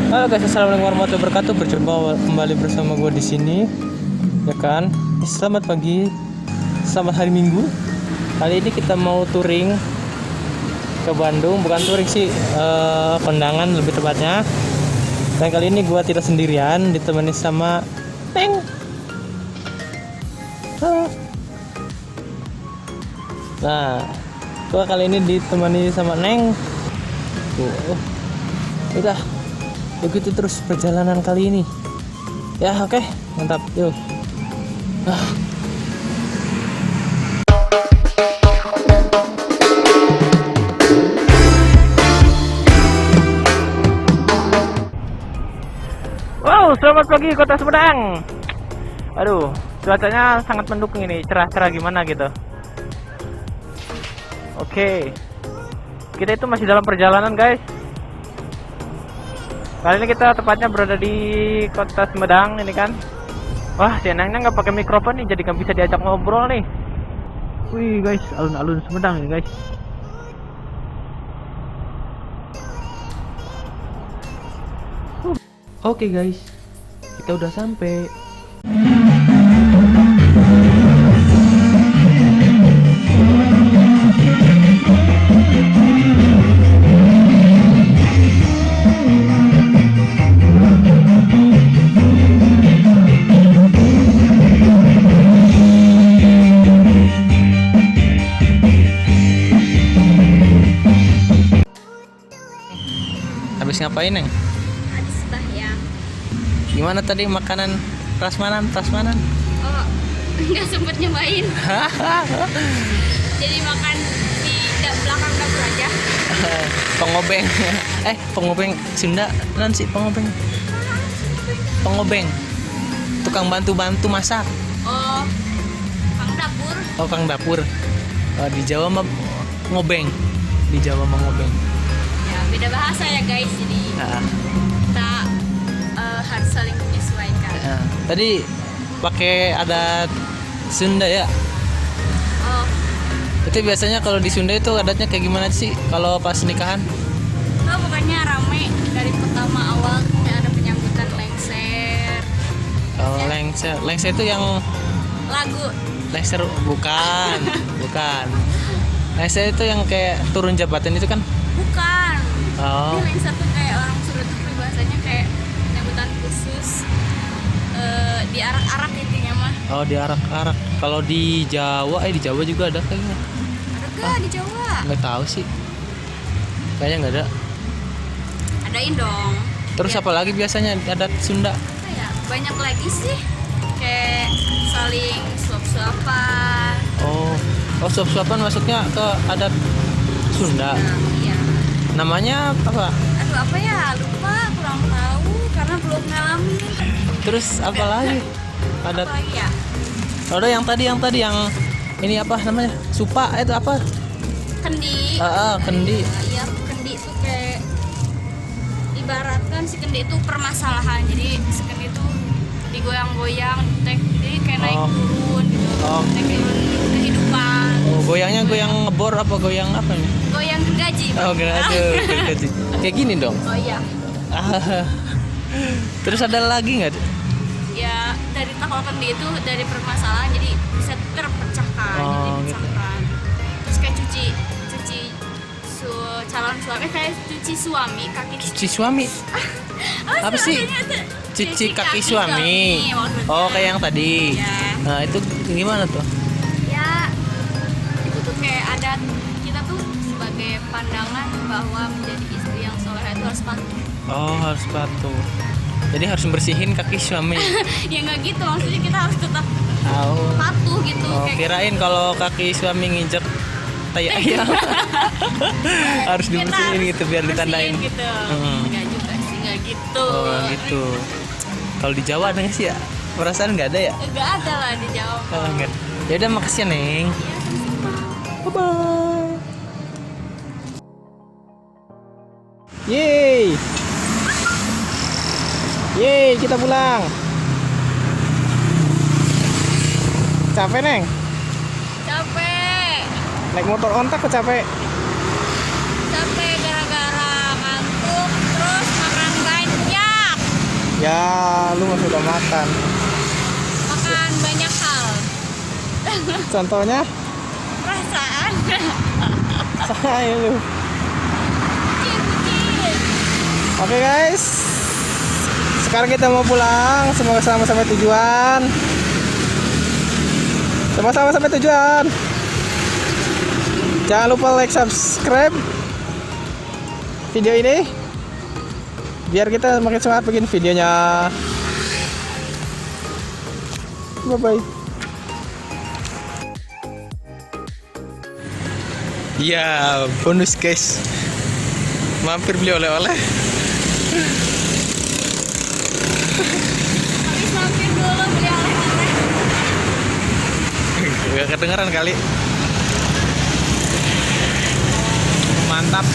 Halo guys, assalamualaikum warahmatullahi wabarakatuh. Berjumpa kembali bersama gue di sini, ya kan? Selamat pagi, selamat hari Minggu. Kali ini kita mau touring ke Bandung, bukan touring sih, kondangan lebih tepatnya. Dan kali ini gue tidak sendirian, ditemani sama Neng. Nah, gue kali ini ditemani sama Neng. Udah. Begitu terus perjalanan kali ini. Ya oke, mantap. Yuk. Wow, selamat pagi Kota Sumedang. Aduh, cuacanya sangat mendukung ini, cerah-cerah gimana gitu. Oke. Kita itu masih dalam perjalanan, guys. Kali ini kita tepatnya berada di Kota Sumedang ini kan. Wah, si Nengnya nggak pakai mikrofon nih, jadi nggak bisa diajak ngobrol nih. Wih guys, alun-alun Sumedang nih guys. Oke guys, kita udah sampai. Habis ngapain Neng? Habis sembahyang. Gimana tadi makanan prasmanan? Oh, nggak sempet nyobain. Jadi makan di belakang dapur aja. Pengobeng. Pengobeng Sunda non sih pengobeng. Pengobeng. Tukang bantu masak. Oh, kang dapur. Oh, kang dapur. Oh, di Jawa mah ngobeng. Di Jawa mah ngobeng. Ya, beda bahasa ya guys. Jadi kita harus saling menyesuaikan. Tadi pakai adat Sunda ya. Oh, Itu biasanya kalau di Sunda itu adatnya kayak gimana sih kalau pas nikahan? pokoknya rame dari pertama awal ada penyambutan lengser. Oh, Ya. lengser itu yang Lagu lengser bukan. Lengser itu yang kayak turun jabatan itu kan? bukan. Oh. Ini lengser tuh kayak orang Sunda tuh bahasanya kayak penyambutan khusus. Diarak-arak intinya mah. Oh, diarak-arak. Kalau di Jawa juga ada kayaknya. Ada gak di Jawa? Nggak tahu sih. Kayaknya nggak ada. Adain dong. Terus Ya, apa lagi biasanya adat Sunda? apa ya? Banyak lagi sih. Kayak saling suap-suapan. Oh, suap-suapan masuknya ke adat Sunda. Nah, iya. Namanya apa? Aduh, apa ya? Lupa, kurang tahu karena belum ngalamin. Terus apa lagi? Adat. Apa lagi ya? Ada yang tadi yang ini apa namanya? Supa itu apa? Kendi. Kendi. Iya, kendi itu kayak ibaratkan si kendi itu permasalahan. Jadi si kendi itu digoyang-goyang, jadi kayak naik Oh. turun gitu. Oh. Naik turun kehidupan. Oh, goyangnya goyang ngebor apa goyang apa nih? Goyang gergaji. Oh, gergaji. Kayak gini dong. Oh iya. Terus ada lagi nggak? Ya dari kalau kendi itu dari permasalahan jadi bisa terpecahkan, Oh, jadi gitu. dipecahkan. Terus kayak cuci calon suami kayak cuci suami kaki Cuci suami. Apa sih? Cuci kaki suami. maksudnya. Oh, kayak yang tadi. Ya. Nah, itu gimana tuh? Ya itu tuh kayak adat kita tuh sebagai pandangan bahwa menjadi istri yang solehah itu harus patuh. Oh, harus patuh. Jadi harus bersihin kaki suami. Ya nggak gitu, maksudnya kita harus tetap Oh. patuh gitu. Oh, Kayak kirain kalau kaki suami nginjek tai ayam harus kita dibersihin harus gitu biar ditandain. bersihin gitu. Nggak juga sih, nggak gitu. Oh, gitu. Kalau di Jawa ada nggak sih ya? Perasaan nggak ada ya? Nggak ada lah di Jawa. Oh, enggak. Ya udah, makasih ya, Neng. Iya, sama-sama. Bye bye. Yeay. Yeay, kita pulang. Capek, Neng? Capek. Naik motor ontak kok capek? Capek gara-gara ngantuk terus makan banyak. Ya, lu mah suka makan. Makan banyak hal. Contohnya? Perasaan. Saya lu. Kucing. Oke guys, sekarang kita mau pulang. Semoga selamat sampai tujuan. Sama-sama sampai tujuan. Jangan lupa like, subscribe video ini biar kita makin semangat bikin videonya. Bye bye. Ya, bonus guys. Mampir beli oleh-oleh. Habis mampir dulu beli oleh-oleh. Gak kedengeran kali. Mantap.